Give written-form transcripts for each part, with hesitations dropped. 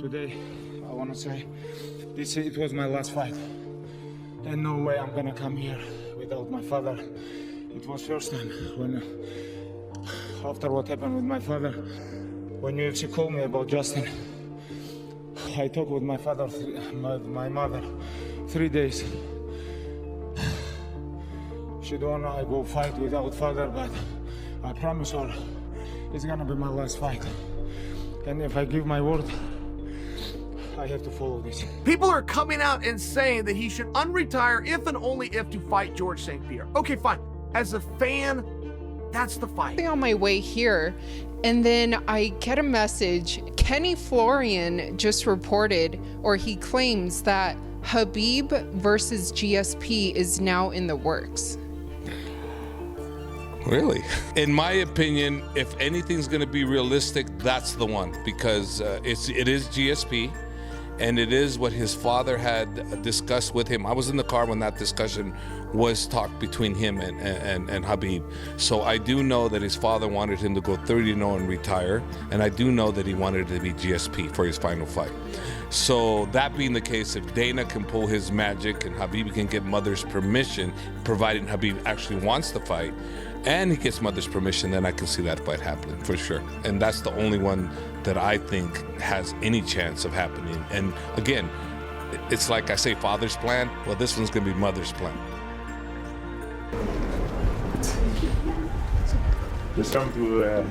Today, I want to say, it was my last fight. And no way I'm gonna come here without my father. It was first time when, after what happened with my father, when UFC called me about Justin, I talked with my father, my mother, 3 days. She don't know I go fight without father, but I promise her it's gonna be my last fight. And if I give my word, I have to follow this. People are coming out and saying that he should unretire if and only if to fight George St. Pierre. Okay, fine. As a fan, that's the fight. On my way here, and then I get a message. Kenny Florian just reported, or he claims that Khabib versus GSP is now in the works. Really? In my opinion, if anything's going to be realistic, that's the one, because it is GSP, and it is what his father had discussed with him. I was in the car when that discussion was talked between him and Khabib. So I do know that his father wanted him to go 30-0 and retire, and I do know that he wanted it to be GSP for his final fight. So that being the case, if Dana can pull his magic and Khabib can get mother's permission, providing Khabib actually wants the fight, and he gets mother's permission, then I can see that fight happening for sure. And that's the only one that I think has any chance of happening. And again, it's like I say, father's plan. Well, this one's gonna be mother's plan. Just come to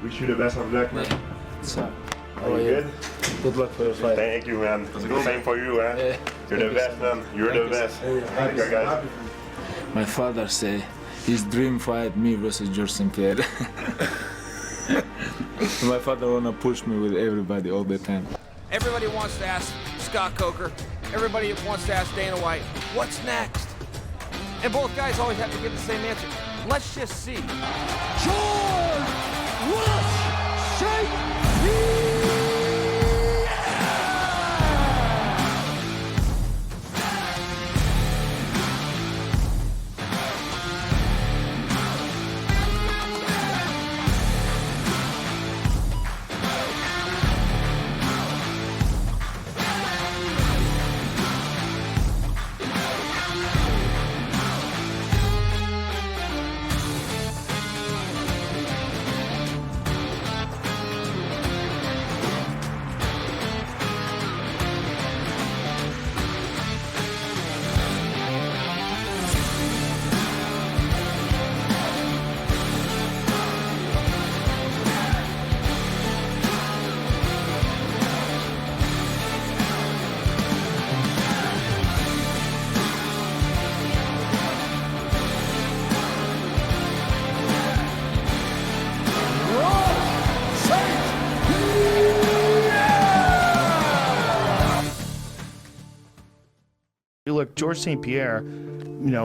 wish you the best of luck, man. What's up? Are you good? Good luck for your fight. Thank you, man. Same for you, man. Yeah. You're the best, man. You're the best. Thank you, guys. My father say his dream fight me versus George St.Pierre. My father wanna push me with everybody all the time. Everybody wants to ask Scott Coker. Everybody wants to ask Dana White, what's next? And both guys always have to give the same answer. Let's just see. George Rush St. Look, George St.Pierre,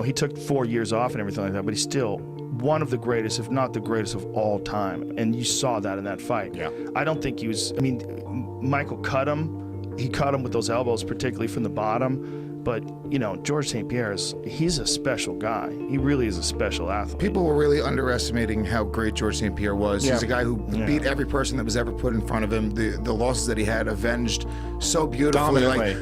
he took 4 years off and everything like that, but he's still one of the greatest, if not the greatest of all time. And you saw that in that fight. Yeah. I don't think he was, Michael cut him. He cut him with those elbows, particularly from the bottom. But, George St.Pierre, he's a special guy. He really is a special athlete. People were really underestimating how great George St. Pierre was. Yeah. He's a guy who beat every person that was ever put in front of him. The losses that he had avenged so beautifully.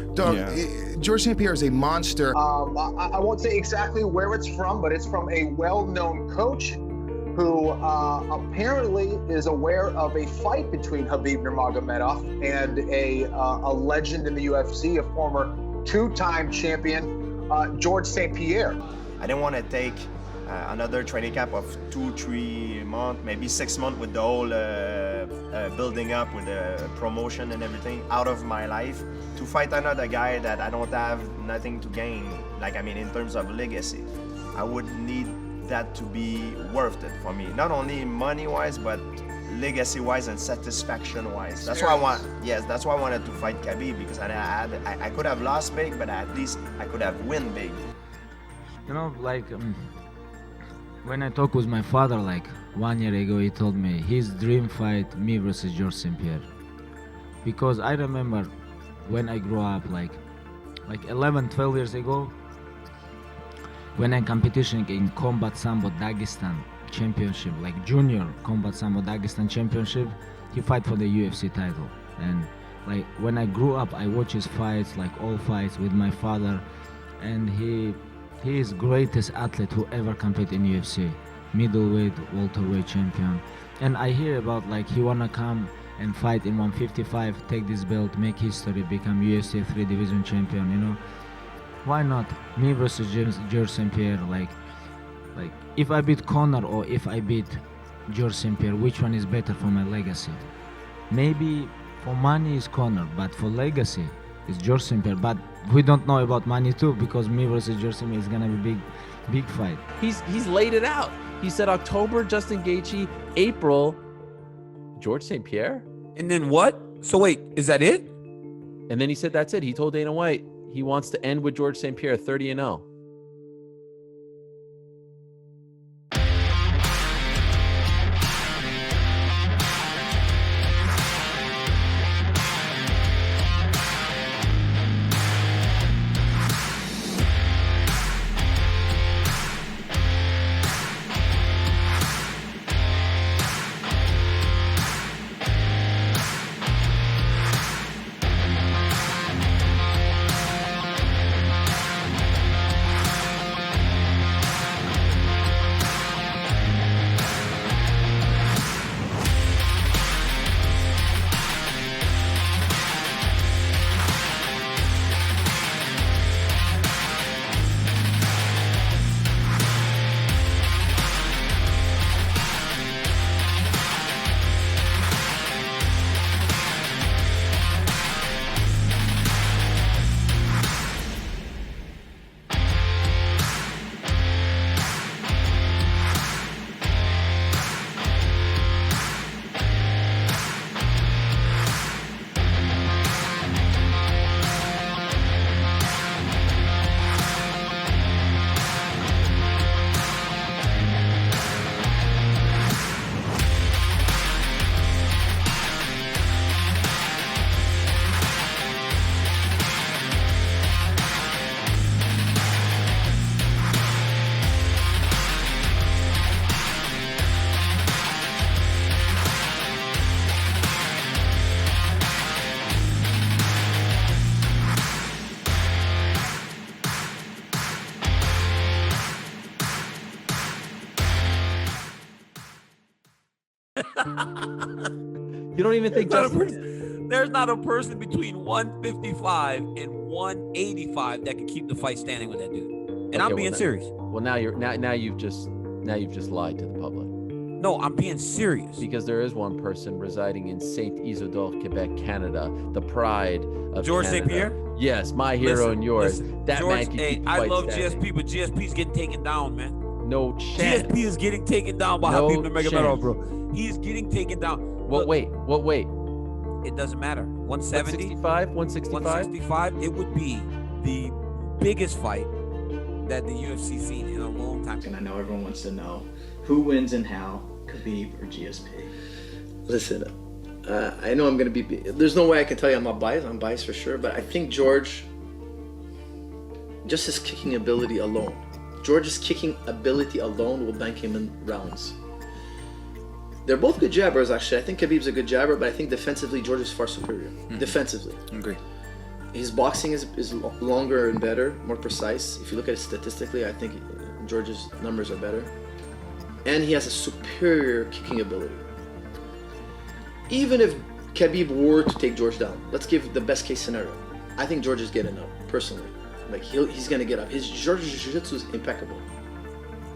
George St. Pierre is a monster. I won't say exactly where it's from, but it's from a well-known coach who apparently is aware of a fight between Khabib Nurmagomedov and a legend in the UFC, a former two-time champion, George St. Pierre. I didn't want to take another training camp of 2-3 months, maybe 6 months with the whole building up with the promotion and everything out of my life to fight another guy that I don't have nothing to gain, in terms of legacy. I would need that to be worth it for me, not only money-wise, but legacy-wise and satisfaction-wise. That's why that's why I wanted to fight Khabib, because I could have lost big, but at least I could have win big. When I talked with my father 1 year ago, he told me his dream fight me versus George St. Pierre. Because I remember when I grew up, like 11, 12 years ago, when I competition in Combat Sambo Dagestan Championship, junior Combat Sambo Dagestan Championship, he fight for the UFC title. And Like when I grew up, I watched his fights, like all fights with my father, and he is greatest athlete who ever competed in UFC, middleweight, welterweight champion. And I hear about like he wanna come and fight in 155, take this belt, make history, become UFC 3 division champion. You know, why not me versus George St.Pierre? Like if I beat Conor or if I beat George St.Pierre, which one is better for my legacy? Maybe for money is Conor, but for legacy is George St.Pierre. But we don't know about money too, because me versus George St.Pierre is gonna be big fight. He's laid it out. He said October, Justin Gaethje, April, George St.Pierre. And then what? So wait, is that it? And then he said that's it. He told Dana White he wants to end with George St.Pierre 30-0. You don't even think there's not a person between 155 and 185 that can keep the fight standing with that dude. And I'm being serious. Well, now you've just lied to the public. No, I'm being serious. Because there is one person residing in Saint Isidore, Quebec, Canada, the pride of George Canada. St.Pierre? Yes, my hero and yours. That George, man can keep the I fight love standing. GSP, but GSP's getting taken down, man. No chance. GSP is getting taken down by No Khabib Nurmagomedov, chance. bro. He is getting taken down. What weight? It doesn't matter. 170? 165? 165? It would be the biggest fight that the UFC seen in a long time. And I know everyone wants to know who wins and how, Khabib or GSP. Listen, I know I'm going to be... There's no way I can tell you I'm not biased. I'm biased for sure. But I think George, just his kicking ability alone, George's kicking ability alone will bank him in rounds. They're both good jabbers, actually. I think Khabib's a good jabber, but I think defensively, George is far superior. Defensively. Agree. His boxing is longer and better, more precise. If you look at it statistically, I think George's numbers are better. And he has a superior kicking ability. Even if Khabib were to take George down, let's give the best case scenario. I think George is getting up, personally. Like, he's going to get up. George's jiu-jitsu is impeccable.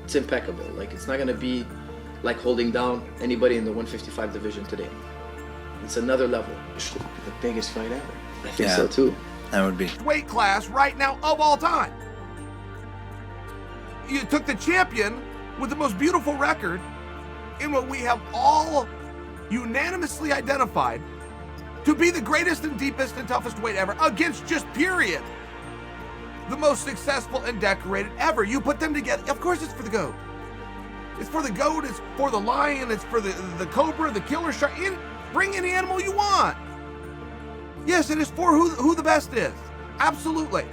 It's impeccable. Like, it's not going to be like holding down anybody in the 155 division today. It's another level. The biggest fight ever. I think so too. That would be. Weight class right now of all time. You took the champion with the most beautiful record in what we have all unanimously identified to be the greatest and deepest and toughest weight ever against just period. The most successful and decorated ever. You put them together. Of course it's for the GOAT. It's for the GOAT, it's for the lion, it's for the cobra, the killer shark. Bring any animal you want. Yes, it is for who the best is. Absolutely.